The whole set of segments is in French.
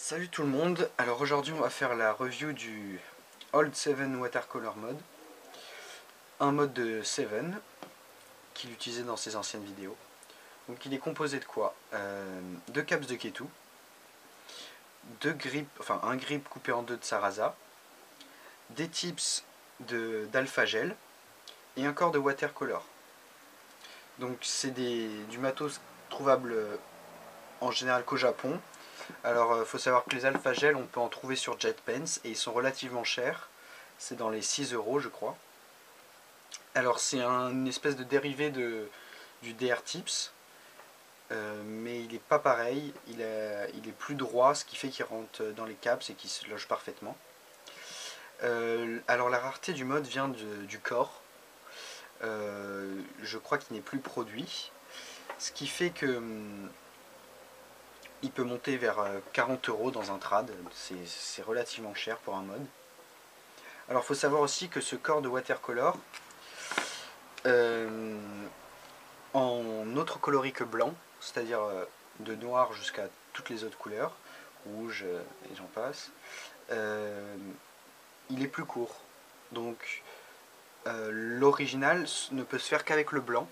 Salut tout le monde, alors aujourd'hui on va faire la review du Old 7 Watercolor Mode, un mode de 7 qu'il utilisait dans ses anciennes vidéos. Donc il est composé de quoi? Deux caps de Ketu, un grip coupé en deux de Sarasa, des tips d'Alpha Gel et un corps de watercolor. Donc c'est du matos trouvable en général qu'au Japon. Alors, il faut savoir que les Alpha Gel, on peut en trouver sur JetPens et ils sont relativement chers. C'est dans les 6 euros, je crois. Alors, c'est une espèce de dérivé du DR Tips, mais il n'est pas pareil. Il est plus droit, ce qui fait qu'il rentre dans les caps et qu'il se loge parfaitement. Alors, la rareté du mode vient du corps. Je crois qu'il n'est plus produit. Ce qui fait que il peut monter vers 40 euros dans un trad, c'est relativement cher pour un mode. Alors il faut savoir aussi que ce corps de watercolor, en autre coloris que blanc, c'est-à-dire de noir jusqu'à toutes les autres couleurs, rouge et j'en passe, il est plus court. Donc l'original ne peut se faire qu'avec le blanc,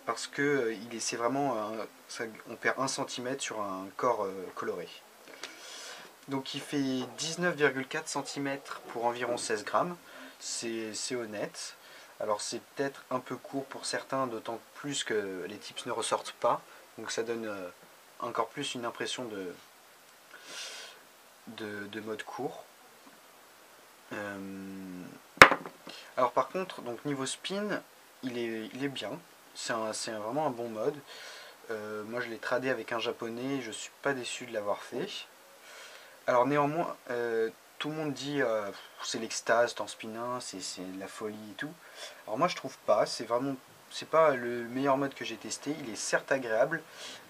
parce que c'est vraiment on perd 1 cm sur un corps coloré. Donc il fait 19,4 cm pour environ 16 grammes, c'est honnête. Alors c'est peut-être un peu court pour certains, d'autant plus que les tips ne ressortent pas, donc ça donne encore plus une impression de mode court. Alors par contre, donc niveau spin, il est bien. C'est vraiment un bon mode. Moi je l'ai tradé avec un japonais, je suis pas déçu de l'avoir fait. Alors néanmoins, tout le monde dit c'est l'extase, t'en spin un, c'est la folie et tout. Alors moi je trouve pas, c'est pas le meilleur mode que j'ai testé. Il est certes agréable,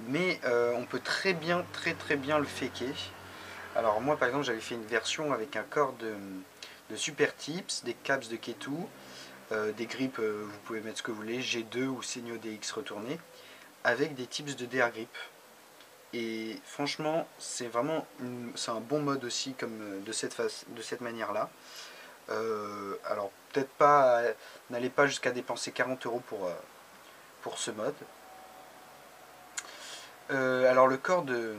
mais on peut très bien le faker. Alors moi par exemple j'avais fait une version avec un corps de Super Tips, des caps de Ketu, des grips, vous pouvez mettre ce que vous voulez, G2 ou Senyo DX retourné, avec des tips de DR Grip. Et franchement, c'est un bon mode aussi comme de cette manière-là. Alors peut-être pas, n'allez pas jusqu'à dépenser 40 euros pour ce mode. Alors le corps de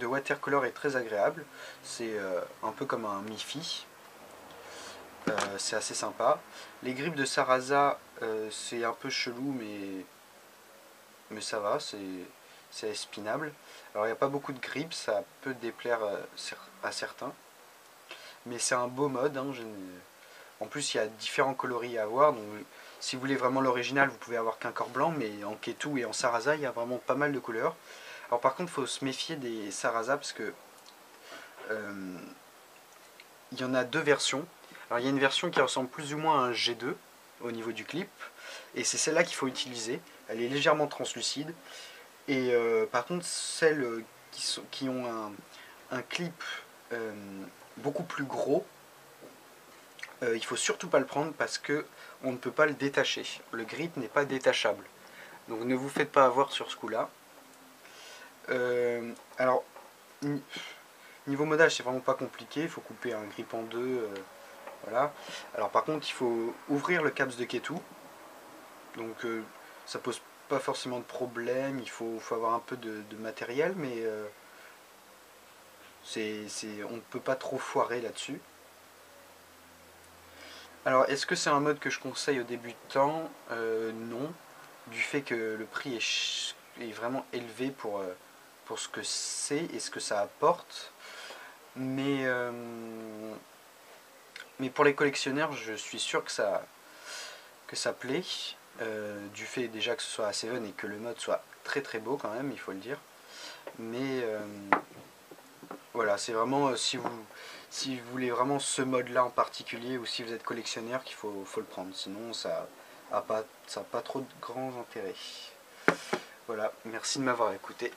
watercolor est très agréable. C'est un peu comme un Mifi. C'est assez sympa. Les grips de Sarasa, c'est un peu chelou, mais ça va, c'est espinable. Alors il n'y a pas beaucoup de grips, ça peut déplaire à certains. Mais c'est un beau mode. En plus, il y a différents coloris à avoir. Donc, si vous voulez vraiment l'original, vous pouvez avoir qu'un corps blanc. Mais en Ketu et en Sarasa, il y a vraiment pas mal de couleurs. Alors par contre, il faut se méfier des Sarasa parce que il y en a deux versions. Alors il y a une version qui ressemble plus ou moins à un G2 au niveau du clip. Et c'est celle-là qu'il faut utiliser. Elle est légèrement translucide. Et par contre, celles qui ont un clip beaucoup plus gros, il faut surtout pas le prendre parce que on ne peut pas le détacher. Le grip n'est pas détachable. Donc ne vous faites pas avoir sur ce coup-là. Alors, niveau modage, c'est vraiment pas compliqué. Il faut couper un grip en deux. Voilà. Alors par contre, il faut ouvrir le caps de Ketu. Donc ça pose pas forcément de problème. Il faut avoir un peu de matériel, mais on ne peut pas trop foirer là-dessus. Alors, est-ce que c'est un mode que je conseille aux débutants? Non, du fait que le prix est vraiment élevé pour ce que c'est et ce que ça apporte. Mais pour les collectionneurs, je suis sûr que ça plaît. Du fait déjà que ce soit à Seven et que le mode soit très beau quand même, il faut le dire. Mais voilà, c'est vraiment si vous voulez vraiment ce mode là en particulier ou si vous êtes collectionneur qu'il faut le prendre, sinon ça n'a pas trop de grand intérêt. Voilà, merci de m'avoir écouté.